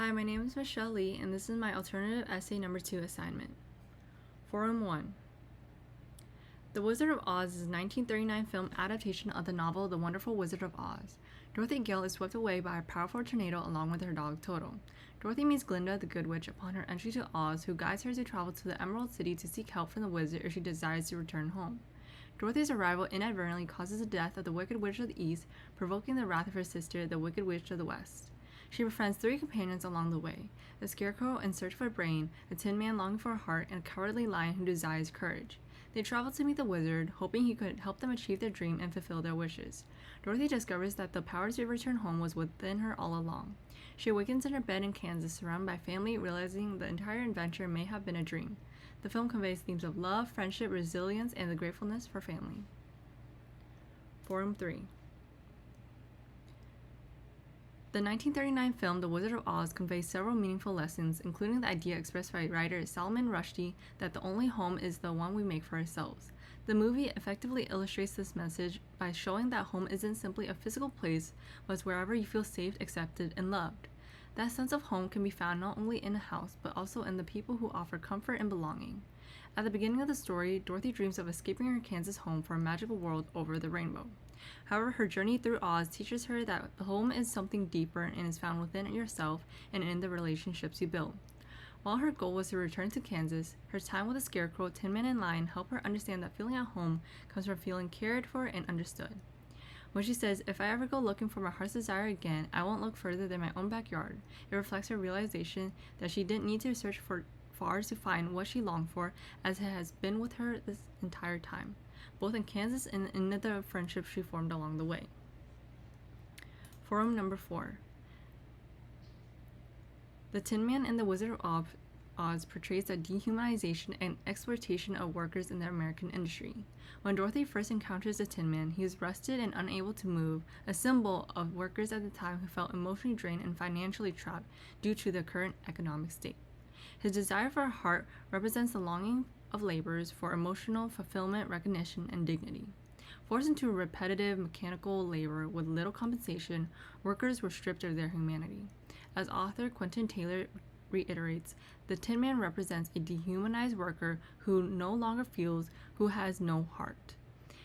Hi, my name is Michelle Lee, and this is my alternative essay number 2 assignment. Forum 1. The Wizard of Oz is a 1939 film adaptation of the novel The Wonderful Wizard of Oz. Dorothy Gale is swept away by a powerful tornado along with her dog Toto. Dorothy meets Glinda the Good Witch upon her entry to Oz, who guides her to travel to the Emerald City to seek help from the wizard if she desires to return home. Dorothy's arrival inadvertently causes the death of the Wicked Witch of the East, provoking the wrath of her sister, the Wicked Witch of the West. She befriends 3 companions along the way: the Scarecrow in search for a brain, a Tin Man longing for a heart, and a cowardly lion who desires courage. They travel to meet the wizard, hoping he could help them achieve their dream and fulfill their wishes. Dorothy discovers that the power to return home was within her all along. She awakens in her bed in Kansas, surrounded by family, realizing the entire adventure may have been a dream. The film conveys themes of love, friendship, resilience, and the gratefulness for family. Forum 3. The 1939 film The Wizard of Oz conveys several meaningful lessons, including the idea expressed by writer Salman Rushdie that the only home is the one we make for ourselves. The movie effectively illustrates this message by showing that home isn't simply a physical place, but it's wherever you feel safe, accepted, and loved. That sense of home can be found not only in a house, but also in the people who offer comfort and belonging. At the beginning of the story, Dorothy dreams of escaping her Kansas home for a magical world over the rainbow. However, her journey through Oz teaches her that home is something deeper and is found within yourself and in the relationships you build. While her goal was to return to Kansas, her time with the Scarecrow, Tin Man, and Lion helped her understand that feeling at home comes from feeling cared for and understood. When she says, "If I ever go looking for my heart's desire again, I won't look further than my own backyard," it reflects her realization that she didn't need to search far to find what she longed for, as it has been with her this entire time, both in Kansas and in the friendships she formed along the way. Forum number 4. The Tin Man in The Wizard of Oz portrays the dehumanization and exploitation of workers in the American industry. When Dorothy first encounters the Tin Man, he is rusted and unable to move, a symbol of workers at the time who felt emotionally drained and financially trapped due to the current economic state. His desire for a heart represents the longing of laborers for emotional fulfillment, recognition, and dignity. Forced into repetitive mechanical labor with little compensation, workers were stripped of their humanity. As author Quentin Taylor reiterates, the Tin Man represents a dehumanized worker who no longer feels, who has no heart.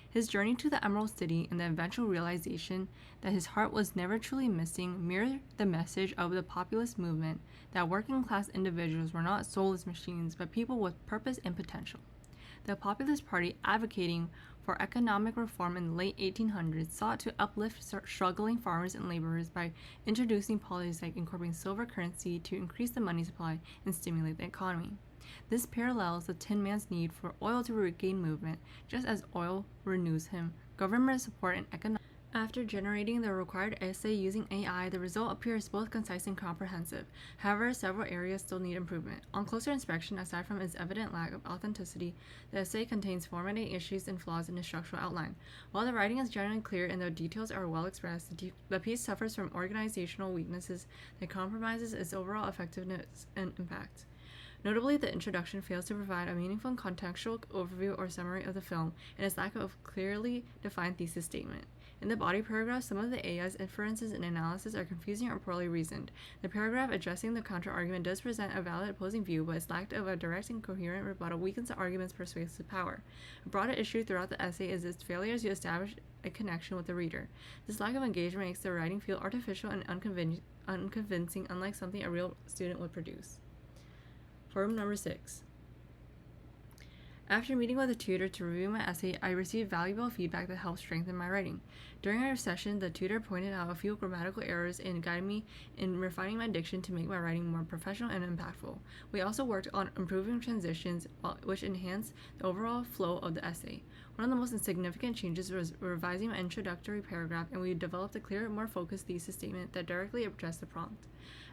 His journey to the Emerald City and the eventual realization that his heart was never truly missing mirror the message of the populist movement that working class individuals were not soulless machines but people with purpose and potential. The Populist Party, advocating for economic reform in the late 1800s, sought to uplift struggling farmers and laborers by introducing policies like incorporating silver currency to increase the money supply and stimulate the economy. This parallels the Tin Man's need for oil to regain movement, just as oil renews him, government support, and economic. After generating the required essay using AI, the result appears both concise and comprehensive. However, several areas still need improvement. On closer inspection, aside from its evident lack of authenticity, the essay contains formatting issues and flaws in its structural outline. While the writing is generally clear and the details are well expressed, the piece suffers from organizational weaknesses that compromises its overall effectiveness and impact. Notably, the introduction fails to provide a meaningful contextual overview or summary of the film, and its lack of clearly defined thesis statement. In the body paragraph, some of the AI's inferences and analysis are confusing or poorly reasoned. The paragraph addressing the counter-argument does present a valid opposing view, but its lack of a direct and coherent rebuttal weakens the argument's persuasive power. A broader issue throughout the essay is its failure to establish a connection with the reader. This lack of engagement makes the writing feel artificial and unconvincing, unlike something a real student would produce. Forum number 6. After meeting with a tutor to review my essay, I received valuable feedback that helped strengthen my writing. During our session, the tutor pointed out a few grammatical errors and guided me in refining my diction to make my writing more professional and impactful. We also worked on improving transitions, which enhanced the overall flow of the essay. One of the most significant changes was revising my introductory paragraph, and we developed a clearer, more focused thesis statement that directly addressed the prompt.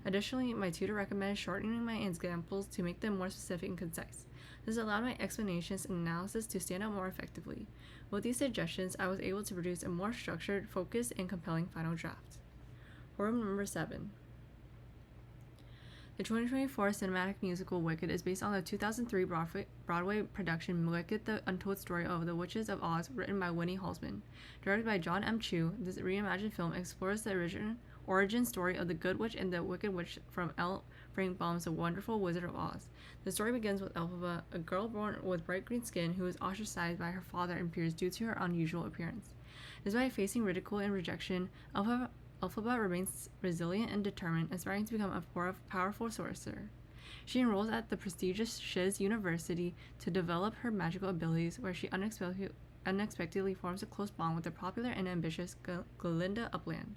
Additionally, my tutor recommended shortening my examples to make them more specific and concise. This allowed my explanations and analysis to stand out more effectively. With these suggestions, I was able to produce a more structured, focused, and compelling final draft. Forum number 7. The 2024 cinematic musical Wicked is based on the 2003 Broadway production Wicked: The Untold Story of the Witches of Oz, written by Winnie Holzman. Directed by John M. Chu, this reimagined film explores the origin story of the Good Witch and the Wicked Witch from L. Frank Baum's The Wonderful Wizard of Oz. The story begins with Elphaba, a girl born with bright green skin who is ostracized by her father and peers due to her unusual appearance. Despite facing ridicule and rejection, Elphaba remains resilient and determined, aspiring to become a powerful sorcerer. She enrolls at the prestigious Shiz University to develop her magical abilities, where she unexpectedly forms a close bond with the popular and ambitious Glinda Upland.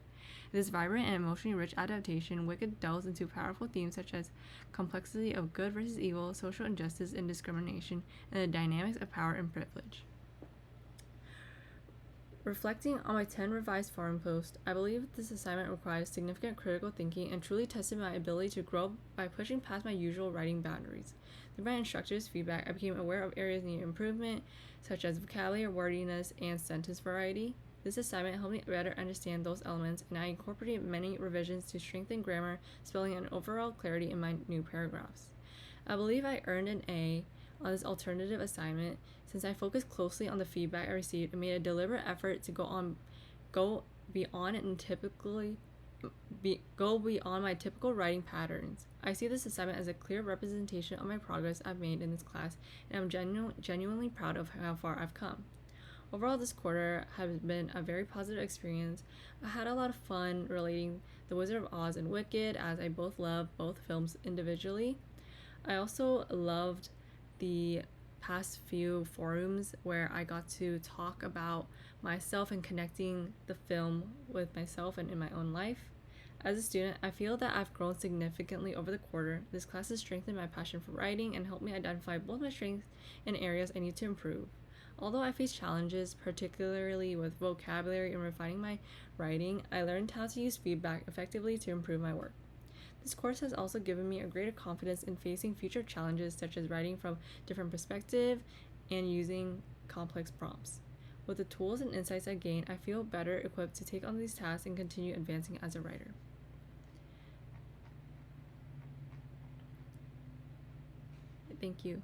In this vibrant and emotionally rich adaptation, Wicked delves into powerful themes such as complexity of good versus evil, social injustice and discrimination, and the dynamics of power and privilege. Reflecting on my 10 revised forum posts, I believe this assignment requires significant critical thinking and truly tested my ability to grow by pushing past my usual writing boundaries. Through my instructor's feedback, I became aware of areas needing improvement, such as vocabulary, wordiness, and sentence variety. This assignment helped me better understand those elements, and I incorporated many revisions to strengthen grammar, spelling, and overall clarity in my new paragraphs. I believe I earned an A on this alternative assignment since I focused closely on the feedback I received and made a deliberate effort to go beyond my typical writing patterns. I see this assignment as a clear representation of my progress I've made in this class, and I'm genuinely proud of how far I've come. Overall, this quarter has been a very positive experience. I had a lot of fun relating The Wizard of Oz and Wicked, as I both love both films individually. I also loved the past few forums where I got to talk about myself and connecting the film with myself and in my own life. As a student, I feel that I've grown significantly over the quarter. This class has strengthened my passion for writing and helped me identify both my strengths and areas I need to improve. Although I faced challenges, particularly with vocabulary and refining my writing, I learned how to use feedback effectively to improve my work. This course has also given me a greater confidence in facing future challenges such as writing from different perspectives and using complex prompts. With the tools and insights I gained, I feel better equipped to take on these tasks and continue advancing as a writer. Thank you.